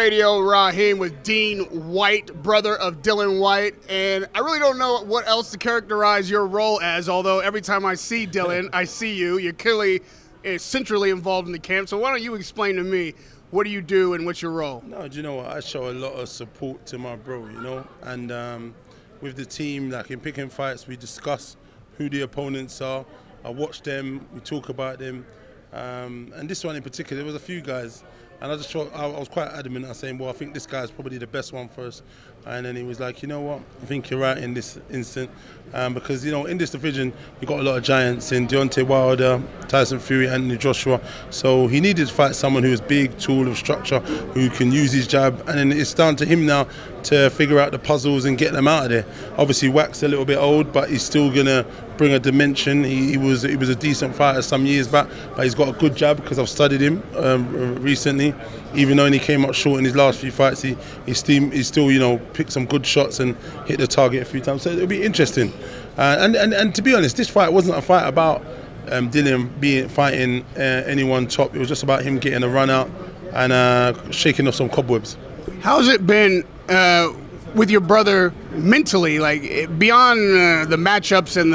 Radio Rahim with Dean Whyte, brother of Dylan Whyte, and I really don't know what else to characterize your role as, although every time I see Dylan, I see you. You're clearly centrally involved in the camp, so why don't you explain to me, what do you do and what's your role? No, do you know what? I show a lot of support to my bro, and with the team, like in picking fights, we discuss who the opponents are. I watch them, we talk about them, and this one in particular, there was a few guys. And I was quite adamant. I was saying, well, I think this guy's probably the best one for us. And then he was like, you know what? I think you're right in this instant. Because, in this division, you've got a lot of giants in Deontay Wilder, Tyson Fury, Anthony Joshua. So he needed to fight someone who is big, tall, of structure, who can use his jab. And then it's down to him now to figure out the puzzles and get them out of there. Obviously, Wack's a little bit old, but he's still going to bring a dimension. He was a decent fighter some years back, but he's got a good jab because I've studied him recently. Even though he came up short in his last few fights, he still picked some good shots and hit the target a few times. So it'll be interesting. And to be honest, this fight wasn't a fight about Dylan fighting anyone top. It was just about him getting a run out and shaking off some cobwebs. How's it been with your brother mentally, like beyond the matchups and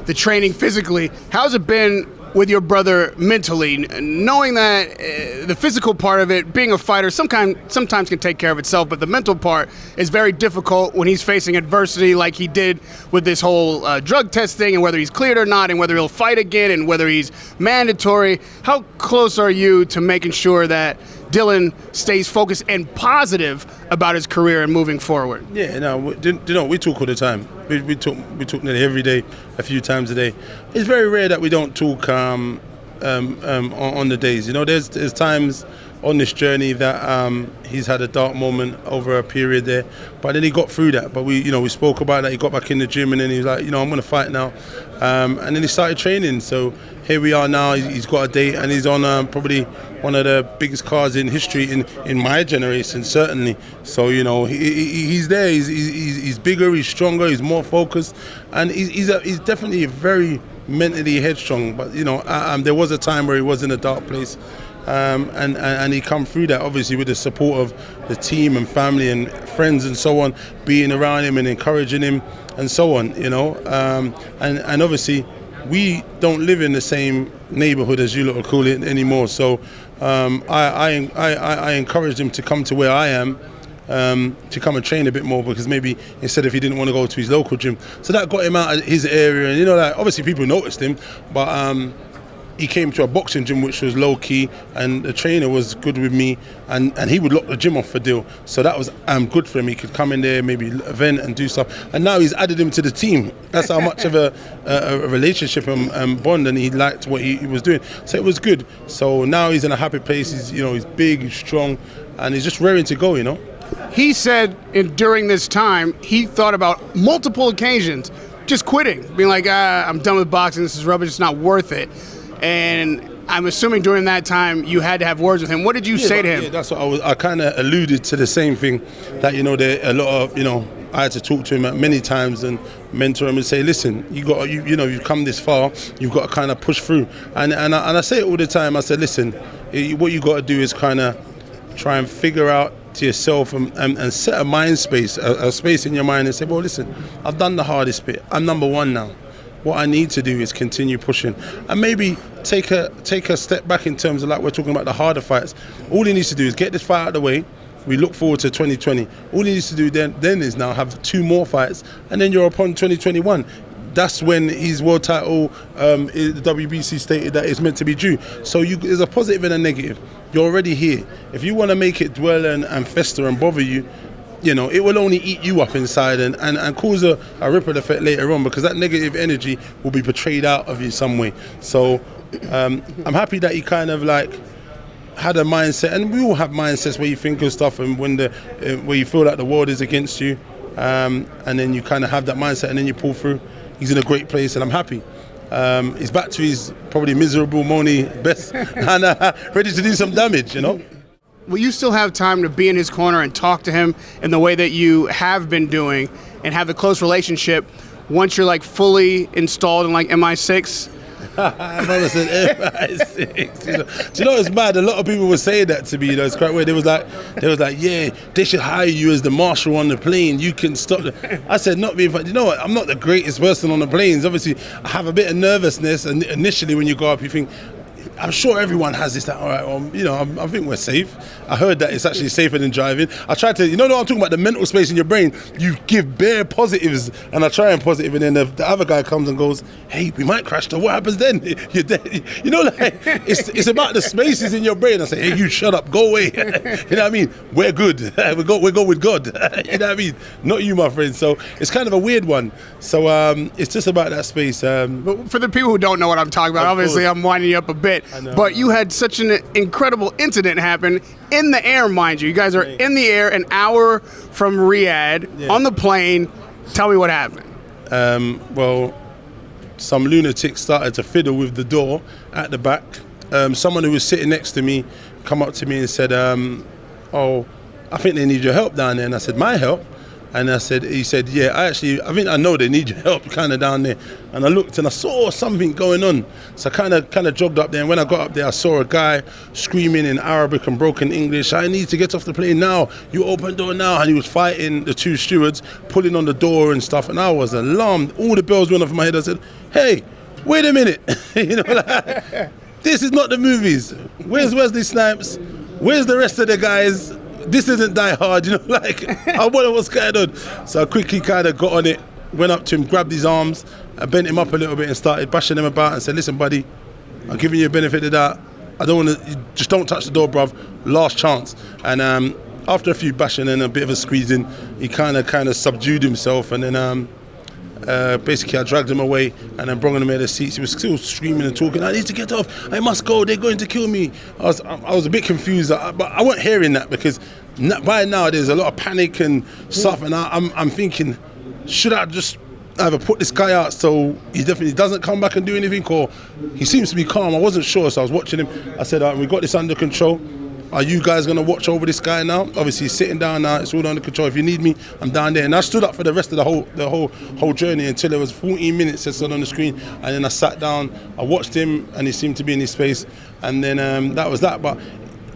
the training physically? How's it been with your brother mentally, knowing that the physical part of it, being a fighter, sometimes can take care of itself, but the mental part is very difficult when he's facing adversity like he did with this whole drug testing and whether he's cleared or not and whether he'll fight again and whether he's mandatory. How close are you to making sure that Dylan stays focused and positive about his career and moving forward? Yeah, no, we talk all the time. We talk nearly every day, a few times a day. It's very rare that we don't talk on the days. There's times on this journey that he's had a dark moment over a period there, but then he got through that. But we spoke about that. He got back in the gym and then he was like, I'm going to fight now, and then he started training. So here we are now. He's got a date and he's on probably one of the biggest cards in history in my generation, certainly. So he's there. He's bigger. He's stronger. He's more focused, and he's definitely very mentally headstrong. But there was a time where he was in a dark place. And he come through that obviously with the support of the team and family and friends and so on, being around him and encouraging him and so on, and obviously we don't live in the same neighborhood as you lot would call it anymore, so I encouraged him to come to where I am, to come and train a bit more, because maybe instead if he didn't want to go to his local gym, so that got him out of his area. And obviously people noticed him, but he came to a boxing gym which was low key, and the trainer was good with me, and he would lock the gym off for Dill. So that was good for him. He could come in there, maybe event and do stuff. And now he's added him to the team. That's how much of a relationship and bond, and he liked what he was doing. So it was good. So now he's in a happy place. He's big, he's strong, and he's just raring to go. He said during this time he thought about multiple occasions just quitting, being like, I'm done with boxing. This is rubbish. It's not worth it. And I'm assuming during that time you had to have words with him. What did you say to him? Yeah, that's what I kind of alluded to the same thing, that there a lot of I had to talk to him many times and mentor him and say, listen, you've come this far, you've got to kind of push through. And I say it all the time. I said, listen, what you got to do is kind of try and figure out to yourself and set a mind space, a space in your mind, and say, well, listen, I've done the hardest bit. I'm number one now. What I need to do is continue pushing and maybe take a step back in terms of, like we're talking about, the harder fights. All he needs to do is get this fight out of the way. We look forward to 2020. All he needs to do then is now have 2 more fights, and then you're upon 2021. That's when his world title, the WBC stated that it's meant to be due. So there's a positive and a negative. You're already here. If you want to make it dwell and fester and bother you, it will only eat you up inside and cause a ripple effect later on, because that negative energy will be portrayed out of you some way. So I'm happy that he kind of had a mindset, and we all have mindsets where you think of stuff and where you feel like the world is against you, and then you kind of have that mindset and then you pull through. He's in a great place and I'm happy. He's back to his probably miserable Moni best and ready to do some damage, Will you still have time to be in his corner and talk to him in the way that you have been doing and have a close relationship once you're fully installed in MI6? Mother said MI6. You know? Do you know it's mad? A lot of people were saying that to me. You know, it's quite weird. They was like, yeah, they should hire you as the marshal on the plane. You can stop them. I said, not me. But you know what? I'm not the greatest person on the planes. Obviously, I have a bit of nervousness, and initially when you go up, you think, I'm sure everyone has this, that, all right, well, you know, I think we're safe. I heard that it's actually safer than driving. I tried to, you know what I'm talking about, the mental space in your brain. You give bare positives, and I try and positive, and then the other guy comes and goes, hey, we might crash, though. What happens then? You're dead. You know, like, it's about the spaces in your brain. I say, hey, you shut up, go away. You know what I mean? We're good. We go with God. You know what I mean? Not you, my friend. So it's kind of a weird one. So it's just about that space. But for the people who don't know what I'm talking about, obviously I'm winding you up a bit. But you had such an incredible incident happen in the air, mind you. You guys are in the air an hour from Riyadh on the plane. Tell me what happened. Well, some lunatic started to fiddle with the door at the back. Someone who was sitting next to me come up to me and said, oh, I think they need your help down there. And I said, my help? And he said, yeah, I think I know they need your help kind of down there. And I looked and I saw something going on. So I kind of jogged up there. And when I got up there, I saw a guy screaming in Arabic and broken English, I need to get off the plane now. You open the door now. And he was fighting the two stewards, pulling on the door and stuff. And I was alarmed. All the bells went off in my head. I said, hey, wait a minute. You know, like, this is not the movies. Where's Wesley Snipes? Where's the rest of the guys? This isn't Die Hard, you know, like, I wonder what's going on. So I quickly kind of got on it, went up to him, grabbed his arms, I bent him up a little bit and started bashing him about and said, listen, buddy, I'm giving you a benefit of that. I don't want to, just don't touch the door, bruv. Last chance. And after a few bashing and a bit of a squeezing, he kind of subdued himself. And then basically I dragged him away and then brought him in the seats. He was still screaming and talking, I need to get off, I must go, they're going to kill me. I was a bit confused, but I wasn't hearing that because by now there's a lot of panic and stuff, and I'm thinking, should I just either put this guy out so he definitely doesn't come back and do anything, or he seems to be calm. I wasn't sure, so I was watching him. I said, all right, we got this under control. Are you guys going to watch over this guy now? Obviously, he's sitting down now. It's all under control. If you need me, I'm down there. And I stood up for the rest of the whole journey until it was 14 minutes, it said on the screen. And then I sat down. I watched him, and he seemed to be in his space. And then that was that. But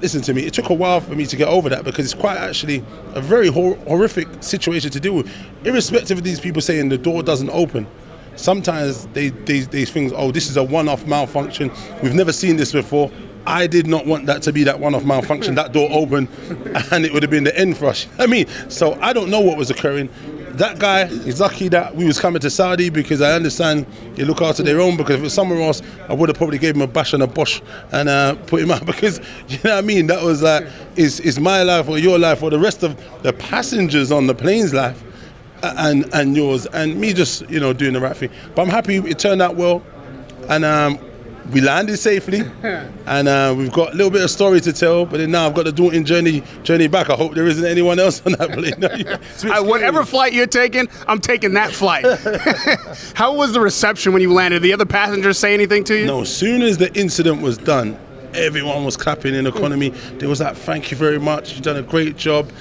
listen to me. It took a while for me to get over that because it's quite actually a very horrific situation to deal with. Irrespective of these people saying the door doesn't open, sometimes they think, oh, this is a one-off malfunction. We've never seen this before. I did not want that to be that one-off malfunction, that door open, and it would have been the end for us. I mean, so I don't know what was occurring. That guy is lucky that we was coming to Saudi because I understand they look after their own, because if it was somewhere else, I would have probably gave him a bash and a bosh and put him out because, you know what I mean, that was like, is my life or your life or the rest of the passengers on the plane's life and yours, and me just, you know, doing the right thing. But I'm happy it turned out well, and we landed safely, and we've got a little bit of story to tell, but then now I've got the daunting journey back. I hope there isn't anyone else on that plane. Whatever flight you're taking, I'm taking that flight. How was the reception when you landed? Did the other passengers say anything to you? No, as soon as the incident was done, everyone was clapping in economy. There was that, thank you very much, you've done a great job.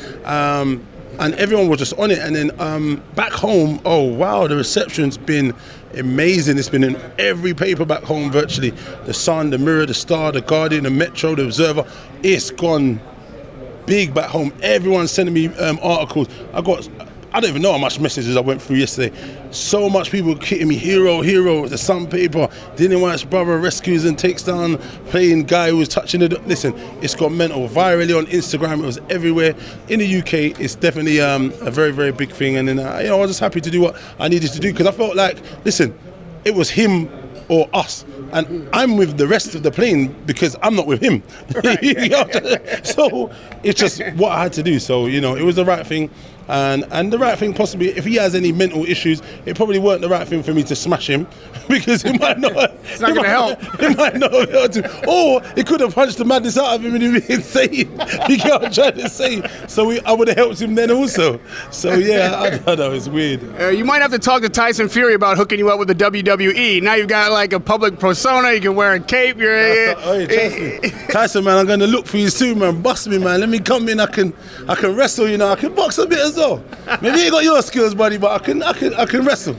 And everyone was just on it. And then back home, oh wow, the reception's been amazing. It's been in every paper back home virtually. The Sun, the Mirror, the Star, the Guardian, the Metro, the Observer. It's gone big back home. Everyone's sending me articles. I don't even know how much messages I went through yesterday. So much people hitting me, hero, the Sun paper, Dylan White's brother rescues and takes down playing guy who was touching the... Listen, it's got mental. Virally on Instagram, it was everywhere. In the UK, it's definitely a very, very big thing. And then, I was just happy to do what I needed to do because I felt like, listen, it was him or us. And I'm with the rest of the plane because I'm not with him. Right. So it's just what I had to do. So, it was the right thing. And the right thing possibly, if he has any mental issues, it probably weren't the right thing for me to smash him because it might not. It's not going to help. It might not help him. Or it could have punched the madness out of him and he'd be insane. You get what I'm trying to say? So I would have helped him then also. So yeah, I don't know, it's weird. You might have to talk to Tyson Fury about hooking you up with the WWE. Now you've got like a public persona, you can wear a cape. Trust me. Tyson, man, I'm going to look for you soon, man. Bust me, man. Let me come in. I can wrestle, I can box a bit as well. Maybe you ain't got your skills, buddy, but I can wrestle.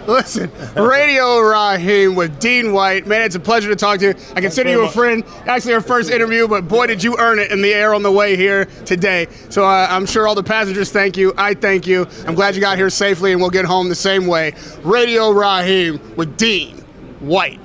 Listen, Radio Rahim with Dean Whyte. Man, it's a pleasure to talk to you. I consider you a friend. Actually, our first interview, but boy, did you earn it in the air on the way here today. So I'm sure all the passengers thank you. I thank you. I'm glad you got here safely, and we'll get home the same way. Radio Rahim with Dean Whyte.